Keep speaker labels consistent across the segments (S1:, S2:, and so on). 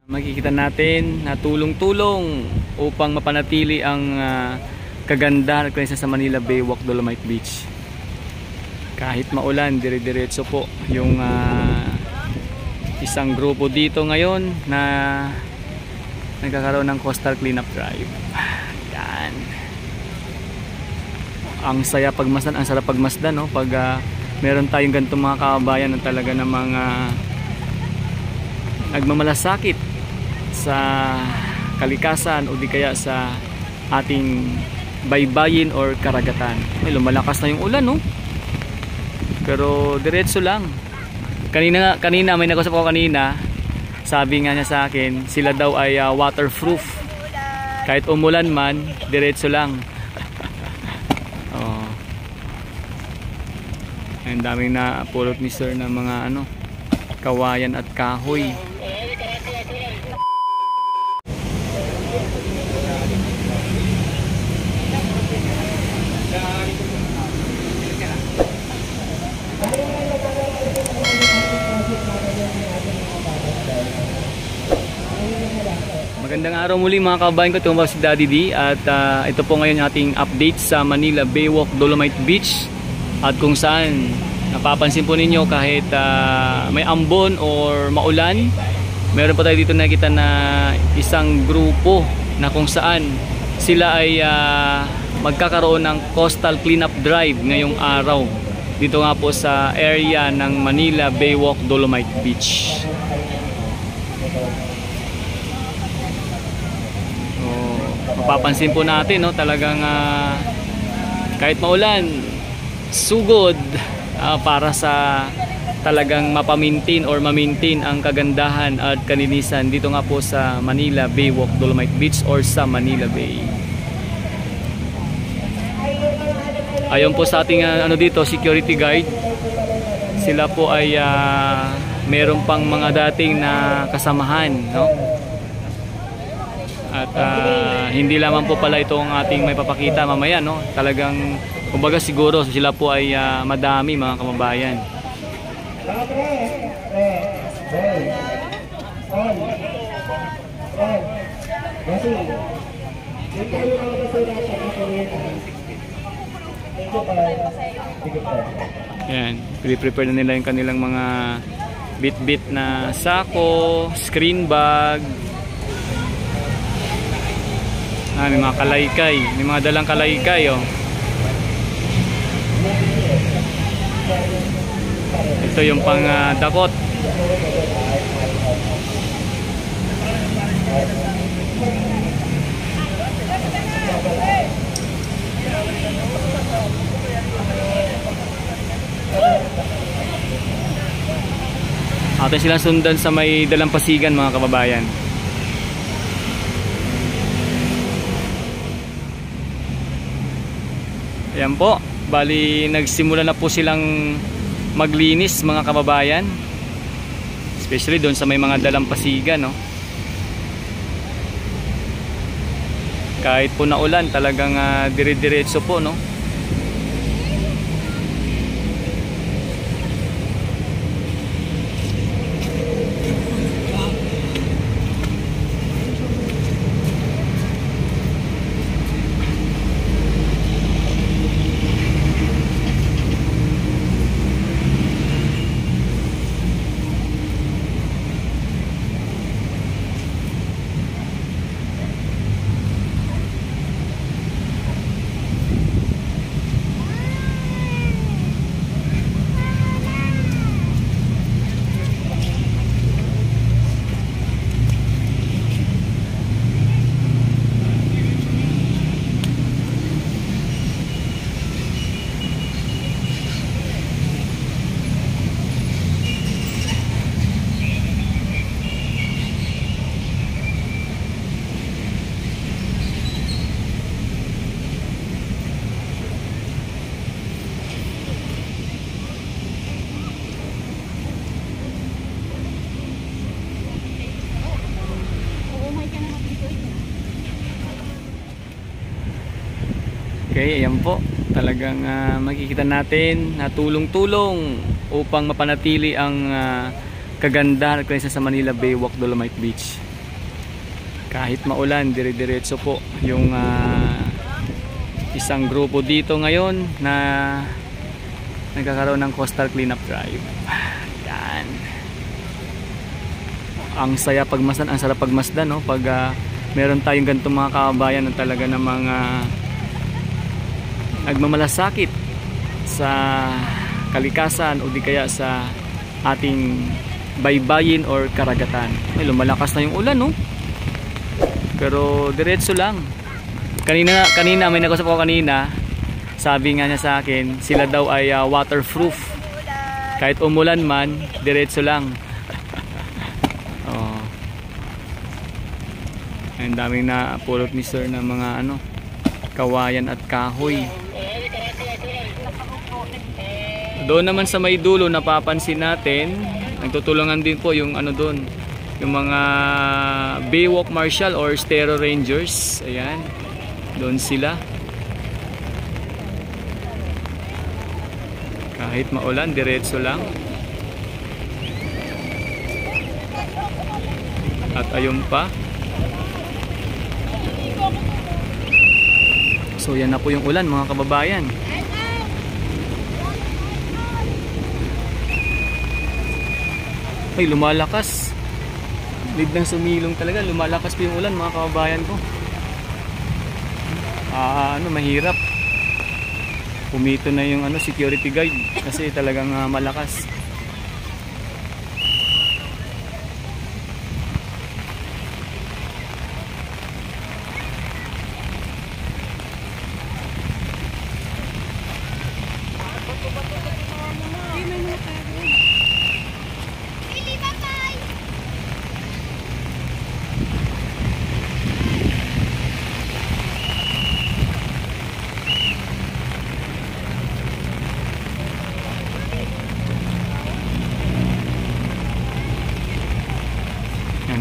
S1: Makikita natin na tulong-tulong upang mapanatili ang kagandahan at kalinisan sa Manila Bay Walk Dolomite Beach. Kahit maulan, dire-diretso po yung isang grupo dito ngayon na nagkakaroon ng coastal cleanup drive. Yan. Ang saya pagmasdan, ang sarap pagmasdan, no? Pag meron tayong ganitong mga kababayan na talaga ng mga nagmamalasakit sa kalikasan o di kaya sa ating baybayin or karagatan. May lumalakas na yung ulan, no? Pero diretso lang. Kanina may nakausap ako kanina, sabi nga niya sa akin, sila daw ay waterproof. Kahit umulan man, diretso lang. Oh. Ang daming na pulot ni sir ng mga kawayan at kahoy. Magandang araw muli mga kababayan ko, tumawag si Daddy D at ito po ngayon ating update sa Manila Bay Walk Dolomite Beach, at kung saan napapansin po ninyo kahit may ambon or maulan, meron pa tayo dito nakita na isang grupo na kung saan sila ay magkakaroon ng coastal cleanup drive ngayong araw dito nga po sa area ng Manila Bay Walk Dolomite Beach. Mapapansin po natin, no, talagang kahit maulan, sugod para sa talagang mapamintin or mamintin ang kagandahan at kalinisan dito nga po sa Manila Bay Walk Dolomite Beach or sa Manila Bay. Ayon po sa ating dito, security guard, sila po ay meron pang mga dating na kasamahan, no? At hindi lamang po pala ito ang ating may papakita mamaya, no? Talagang kumbaga siguro sila po ay madami mga kababayan. Ayan, pre-prepare na nila yung kanilang mga bit-bit na sako, screen bag. May mga kalaykay, may mga dalang kalaykay, oh. Ito yung pang dakot. Atin silang sundan sa may dalampasigan mga kababayan. Ayan po, bali nagsimula na po silang maglinis mga kababayan, especially doon sa may mga dalampasigan, no? Kahit po naulan, talagang dire-diretso po, no? Okay, ayan po. Talagang makikita natin na tulong-tulong upang mapanatili ang kagandahan at kalinisan sa Manila Bay Walk Dolomite Beach. Kahit maulan, dire-diretso po yung isang grupo dito ngayon na nagkakaroon ng coastal cleanup drive. Yan. Ang saya pagmasdan, ang sarap pagmasdan, no? Pag meron tayong ganitong mga kababayan na talaga ng mga nagmamalasakit sa kalikasan o di kaya sa ating baybayin or karagatan. Ay, lumalakas na yung ulan, no? Pero diretso lang. Kanina may nag-usap ako kanina. Sabi nga niya sa akin, sila daw ay waterproof. Kahit umulan man, diretso lang. Oh. Ang daming na pulot ni sir ng mga kawayan at kahoy. Doon naman sa may dulo napapansin natin, nagtutulungan din po yung doon, yung mga Baywalk Marshal or Stero Rangers. Ayan, doon sila. Kahit maulan, diretso lang. At ayun pa. So yan na po yung ulan, mga kababayan. Ay, lumalakas. Biglang sumilong talaga. Lumalakas po yung ulan, mga kababayan ko. Mahirap. Pumito na yung security guard kasi talagang malakas.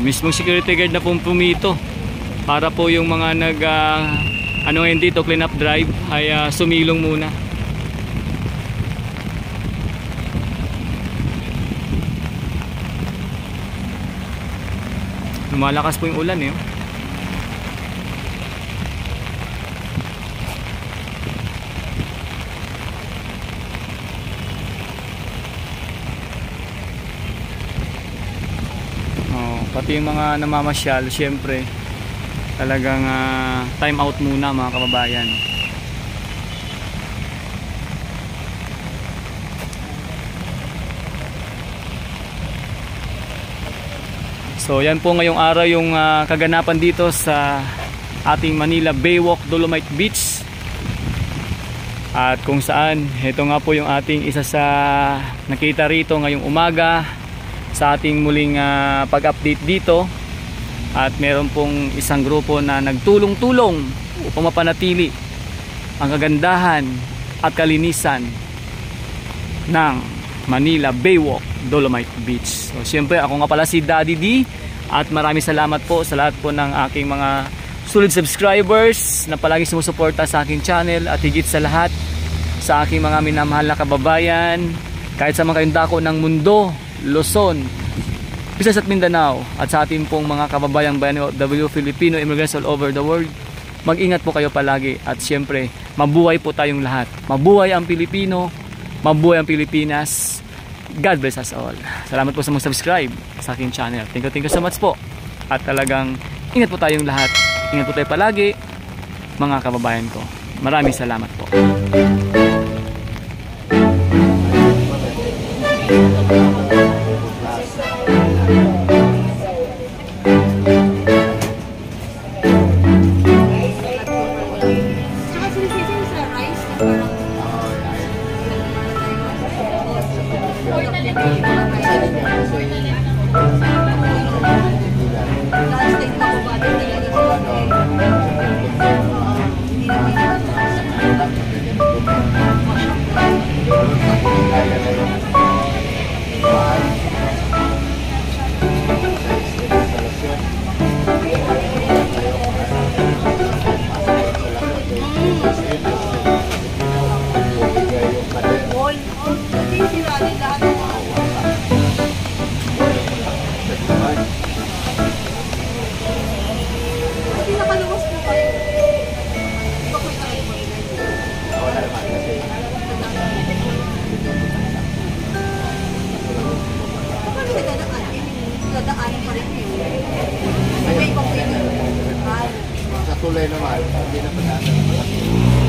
S1: Mismong security guard na pumito para po yung mga ngayon dito clean up drive ay sumilong muna. Lumalakas po yung ulan eh. Pati yung mga namamasyal, syempre talagang time out muna, mga kababayan. So yan po ngayong araw yung kaganapan dito sa ating Manila Baywalk Dolomite Beach. At kung saan, ito nga po yung ating isa sa nakita rito ngayong umaga sa ating muling pag-update dito. At meron pong isang grupo na nagtulong-tulong upang mapanatili ang kagandahan at kalinisan ng Manila Baywalk Dolomite Beach. So siyempre ako nga pala si Daddy D at maraming salamat po sa lahat po ng aking mga solid subscribers na palagi sumusuporta sa aking channel, at higit sa lahat sa aking mga minamahal na kababayan kahit sa mga kayong dako ng mundo, Luzon, Visayas at Mindanao, at sa ating pong mga kababayang bayan OFW, Filipino immigrants all over the world. Mag-ingat po kayo palagi, at siyempre mabuhay po tayong lahat. Mabuhay ang Pilipino, mabuhay ang Pilipinas. God bless us all. Salamat po sa mga subscribe sa aking channel. Thank you so much po. At talagang ingat po tayong lahat. Ingat po tayo palagi, mga kababayan ko. Maraming salamat po.
S2: Thank you. Wala naman kasi.
S3: Dadaanan pa rin yun. May ibang pwede.
S2: Sa tulay naman, hindi na pagdaan.